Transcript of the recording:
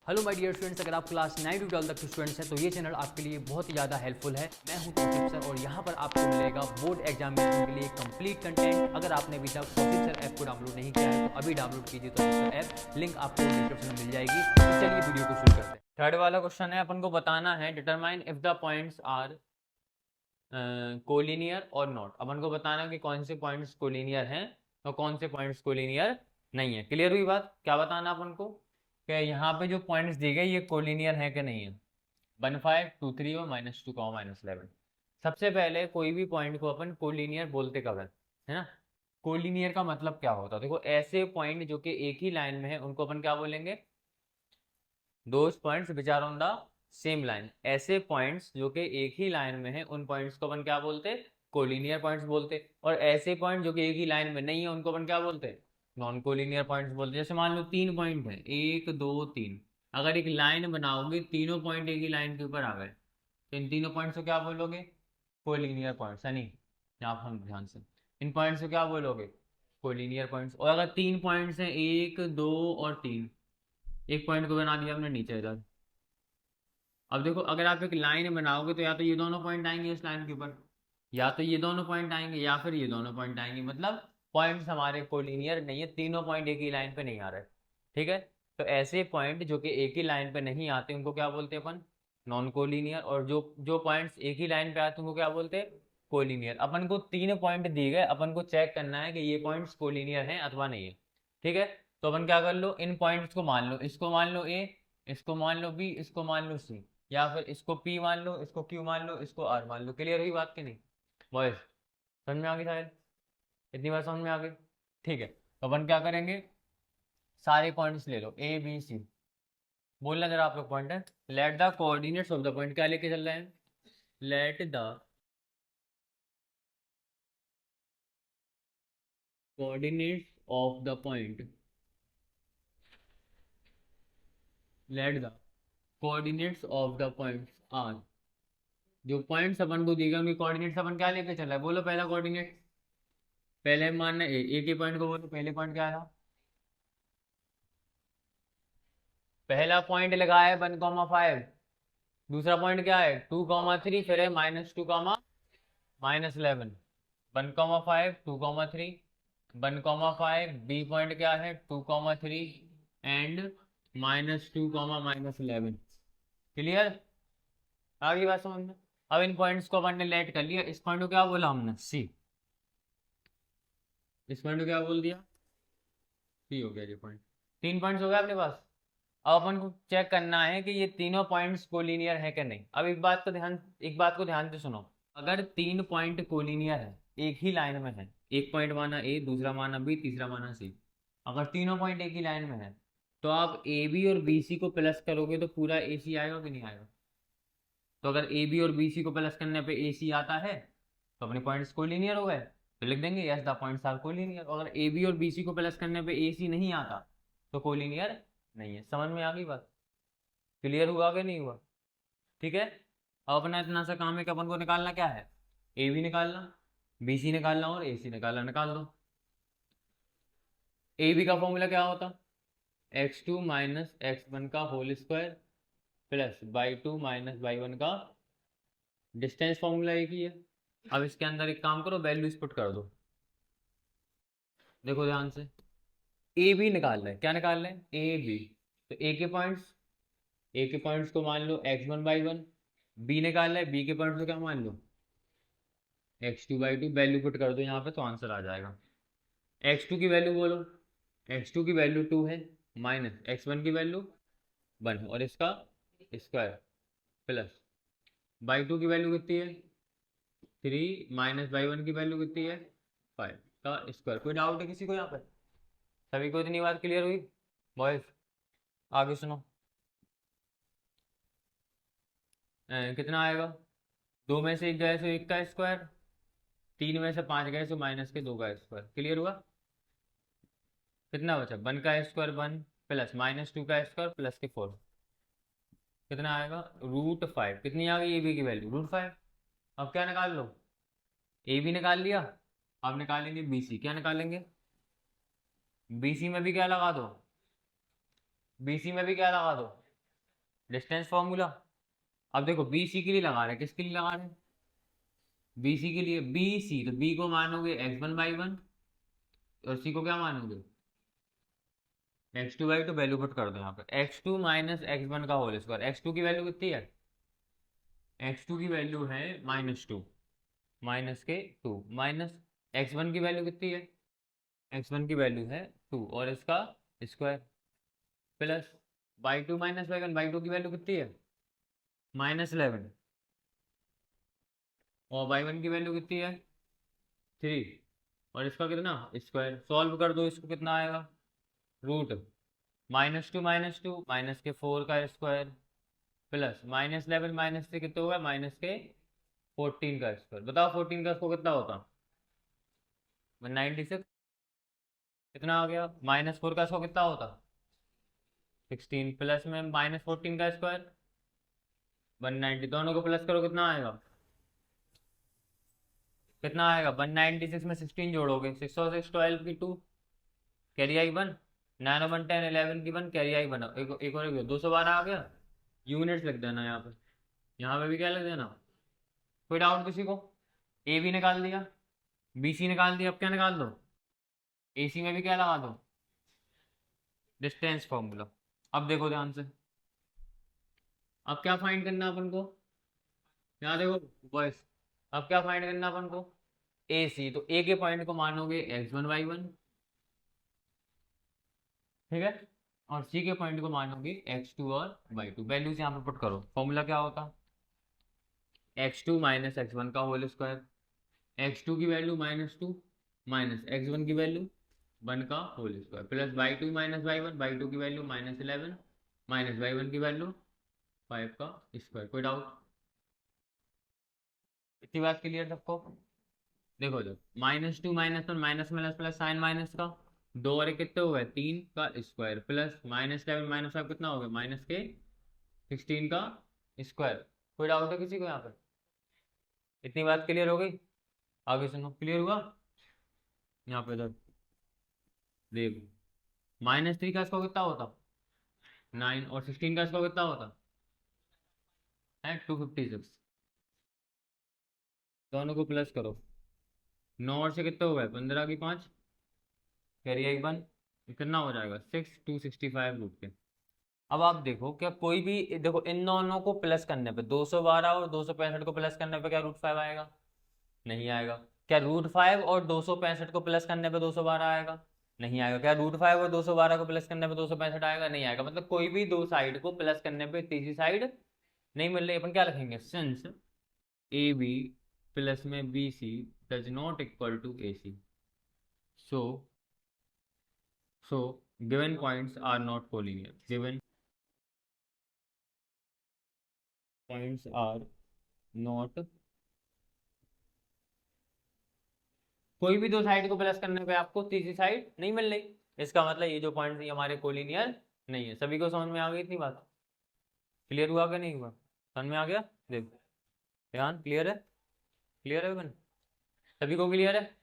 Hello my dear students, अगर आप class 9 to 12 तक के स्टूडेंट्स हैं तो ये चैनल आपके लिए बहुत ही ज़्यादा हेल्पफुल है। मैं हूं तौसीफ सर और यहाँ पर आपको मिलेगा बोर्ड एग्जामिनेशन के लिए कंप्लीट कंटेंट। अगर आपने अभी तक तौसीफ सर ऐप को डाउनलोड नहीं किया है तो अभी डाउनलोड कीजिए तौसीफ सर ऐप, लिंक आपको डिस्क्रिप्शन में मिल जाएगी। तो चलिए वीडियो को शुरू करते हैं। थर्ड वाला क्वेश्चन है, अपन को बताना है determine if the points are collinear और नॉट। अपन को बताना कि कौन से पॉइंट्स कोलिनियर हैं और कौन से पॉइंट्स कोलिनियर नहीं है। क्लियर हुई बात? क्या बताना अपन को कि यहाँ पे जो पॉइंट्स दिए गए ये कोलिनियर है कि नहीं है। 1 5 2 3 और -2 -11। सबसे पहले कोई भी पॉइंट को अपन कोलिनियर बोलते कब है ना। कोलिनियर का मतलब क्या होता है? देखो, ऐसे पॉइंट जो कि एक ही लाइन में है उनको अपन क्या बोलेंगे? Those points which are on the same line. ऐसे पॉइंट्स जो कि एक ही लाइन में है उन पॉइंट्स को अपन क्या बोलते? कोलिनियर पॉइंट्स बोलते। और ऐसे पॉइंट जो कि एक ही लाइन में नहीं है उनको अपन क्या बोलते? नॉन कोलिनियर पॉइंट्स बोलते। जैसे मान लो 3 पॉइंट है, 1 2 3। अगर एक लाइन बनाओगे, तीनों पॉइंट एक ही लाइन के ऊपर आ गए तो इन तीनों पॉइंट्स को क्या बोलोगे? कोलिनियर पॉइंट्स, है नहीं? यहाँ पर हम ध्यान से इन पॉइंट्स को क्या बोलोगे? Collinear points. और अगर 3 पॉइंट्स हैं, 1 2 और 3, एक पॉइंट को बना दिया हमने नीचे इधर। अब देखो, अगर आप एक लाइन बनाओगे तो या तो ये दोनों पॉइंट आएंगे इस लाइन के ऊपर, या तो ये दोनों पॉइंट आएंगे, या फिर ये दोनों पॉइंट आएंगे। मतलब पॉइंट्स हमारे कोलिनियर नहीं है, तीनों पॉइंट एक ही लाइन पे नहीं आ रहे। ठीक है, तो ऐसे पॉइंट जो कि एक ही लाइन पे नहीं आते उनको क्या बोलते हैं अपन? Non collinear. और जो जो पॉइंट्स एक ही लाइन पे आते हैं उनको क्या बोलते हैं? कोलिनियर। अपन को 3 पॉइंट दिए गए, अपन को चेक करना है कि ये पॉइंट्स कोलिनियर हैं अथवा नहीं है। ठीक है, तो अपन क्या कर लो, इन पॉइंट्स को मान लो, इसको मान लो ए, इसको मान लो बी, इसको मान लो सी, या फिर इसको P मान लो, इसको Q मान लो, इसको R मान लो। क्लियर हुई बात कि नहीं बॉयज? समझ में आ गई शायद? इतनी बार समझ में आ गई? ठीक है, तो अपन क्या करेंगे, सारे पॉइंट्स ले लो A B C। बोलना जरा आप लोग पॉइंट है। Let the coordinates of the point, क्या लेके चल रहे हैं? Let the coordinates of the point, let the coordinates of the points are. जो पॉइंट्स अपन को दिए गए उनके कोऑर्डिनेट्स अपन क्या लेके चल रहा है? बोलो पहला कोऑर्डिनेट। पहले मानना ए के पॉइंट को बोलो, पहले पॉइंट क्या था? पहला पॉइंट लगा है 1,5। दूसरा पॉइंट क्या है? 2,3। फिर है -2, -11। 1,5 2,3, 1,5। बी पॉइंट क्या है? 2,3 एंड -2, -11। क्लियर? आगे बात समझ में? अब इन पॉइंट्स को अपन ने लेट कर लिया। इस पॉइंट को क्या बोला हमने? सी। इस पॉइंट को क्या बोल दिया? सी हो गया ये पॉइंट। 3 पॉइंट्स हो गए अपने पास। अब अपन को चेक करना है कि ये तीनों पॉइंट्स कोलिनियर है कि नहीं। अब एक बात को ध्यान से सुनो। अगर 3 पॉइंट कोलिनियर है, एक ही लाइन में है, एक पॉइंट माना ए, दूसरा माना बी, तीसरा माना सी। अगर तीनों पॉइंट एक ही लाइन में है तो आप ए बी और बी सी को प्लस करोगे तो पूरा ए सी आएगा कि नहीं आएगा? तो अगर ए बी और बी सी को प्लस करने पे ए सी आता है तो अपने पॉइंट्स कोलिनियर हो गए, तो लिख देंगे yes the points are collinear. अगर ए बी और बी सी को प्लस करने पे ए सी नहीं आता तो कोलिनियर नहीं है। समझ में आ गई बात? क्लियर हुआ कि नहीं हुआ? ठीक है, अब अपना इतना सा काम है कि अपन को निकालना क्या है? ए बी निकालना, बी सी निकालना और ए सी निकालना। निकाल दो। ए बी का फॉर्मूला क्या होता? x2 - x1 का whole square plus y2 - y1 का डिस्टेंस। फॉर्मूला एक ही है। अब इसके अंदर एक काम करो, वैल्यूज पुट कर दो। देखो ध्यान से, ए बी निकाल रहे हैं। क्या निकाल रहे हैं? A B. तो ए के पॉइंट्स को मान लो x1/1। बी निकाल रहे हैं, बी के पॉइंट्स को क्या मान लो? x2/2। वैल्यू पुट कर दो यहाँ पे तो आंसर आ जाएगा। x2 की वैल्यू बोलो। x2 की वैल्यू 2 है, माइनस x1 की वैल्यू 1 है और इसका स्क्वायर प्लस y2 की वैल्यू कितनी है? 3 माइनस y1 की वैल्यू कितनी है? 5 का स्क्वायर। कोई डाउट है किसी को यहाँ पर? सभी को इतनी बात क्लियर हुई बॉयज? आगे सुनो। कितना आएगा? 2 में से 1 गए तो 1 का स्क्वायर, 3 में से 5 गए तो -2 का स्क्वायर। क्लियर हुआ? कितना बचा? 1 का स्क्वायर 1 प्लस -2 का स्क्वायर प्लस के 4। कितना आएगा? √5। कितनी आ गई ए बी की वैल्यू? √5। अब क्या निकाल लो? ए बी निकाल लिया। अब निकालेंगे बी सी। क्या निकालेंगे? बी सी में भी क्या लगा दो? बी सी में भी क्या लगा दो? Distance formula. अब देखो बी सी के लिए लगा रहे हैं, किसके लिए लगा रहे हैं? बी सी के लिए। बी सी, तो बी को मानोगे x1/1 और सी को क्या मानोगे? x2/2। वैल्यू पुट कर दो यहाँ पे, x2 माइनस x1 का होल स्क्वायर। x2 की वैल्यू कितनी है? x2 की वैल्यू है -2, माइनस के 2, माइनस x1 की वैल्यू कितनी है? x1 की वैल्यू है 2 और इसका square, plus y2 minus y1। y2 की वैल्यू कितनी है? -11 और y1 की वैल्यू कितनी है? 3 और इसका कितना? स्क्वायर। सॉल्व कर दो इसको, कितना आएगा? रूट -2 माइनस के 4 का स्क्वायर प्लस -11 माइनस से कितना होगा? माइनस के 14 का स्क्वायर। बताओ 14 का स्क्वायर कितना होता? 196। कितना आ गया? -4 का स्क्वायर कितना होता? 16 प्लस में -14 का स्क्वायर 190। दोनों को प्लस करो, कितना आएगा? कितना आएगा? 196 में 16 जोड़ोगे, 6 और 6 12 की 2, कैरी आई 1, 9 और 1 10, 11 की 1, कैरी आई 1। एक और 212 आ गया। यूनिट्स लिख देना यहाँ पे भी क्या लिख देना? कोई डाउट किसी को? ए भी निकाल दिया, बी सी निकाल दिया, अब क्या निकाल दो? ए सी में भी क्या लगा दो? Distance formula. अब देखो ध्यान से, अब क्या फाइंड करना है अपन को? यहाँ देखो बॉयस, अब क्या फाइंड करना है अपन को? ए सी। तो ए के पॉइंट को मानोगे x1/1, ठीक है, और सी के पॉइंट को मानोगे x2 और y2। वैल्यूज यहाँ पे पुट करो। फॉर्मूला क्या होता? x2 माइनस x1 का होल स्क्वायर, x2 की वैल्यू -2 माइनस x1 की वैल्यू 1 का whole square, plus y2 minus y1, y2 की वैल्यू -11 माइनस y1 की वैल्यू 5 का स्क्वायर। कोई डाउट? इतनी बात क्लियर सबको? देखो जब -2 -1 minus plus plus sign minus का 2 और 1 कितने हो गए? 3 का स्क्वायर प्लस -11 -5 कितना हो गया? माइनस के 16 का स्क्वायर। कोई डाउट है किसी को यहाँ पे? इतनी बात क्लियर हो गई? आगे सुनो, क्लियर हुआ? यहाँ पे इधर देखो, -3 का स्क्वायर कितना होता? 9 और 16 का स्क्वायर कितना होता है? 256। दोनों को प्लस करो, 9 और से कितने हो गए? 15 की 5, कैरी आई 1, कितना हो जाएगा? 6 265 रूट के। अब आप देखो, क्या कोई भी, देखो इन दोनों को प्लस करने पे 212 और 265 को प्लस करने पे क्या √5 आएगा? नहीं आएगा। क्या √5 और 265 को प्लस करने पे 212 आएगा? नहीं आएगा। क्या √5 और 212 को प्लस करने पे 265 आएगा? नहीं आएगा। मतलब कोई भी दो साइड को प्लस करने पे तीसरी साइड नहीं मिल रही। अपन क्या लिखेंगे? सिंस ए बी प्लस में B C does not equal to A C, so given points are not collinear. Given points are not, कोई भी दो साइड को प्लस करने पे आपको तीसरी साइड नहीं मिल रही, इसका मतलब ये जो पॉइंट है हमारे कोलिनियर नहीं है। सभी को समझ में आ गई इतनी बात? क्लियर हुआ कि नहीं हुआ? समझ में आ गया? देखो ध्यान, क्लियर है? क्लियर है बन? सभी को क्लियर है?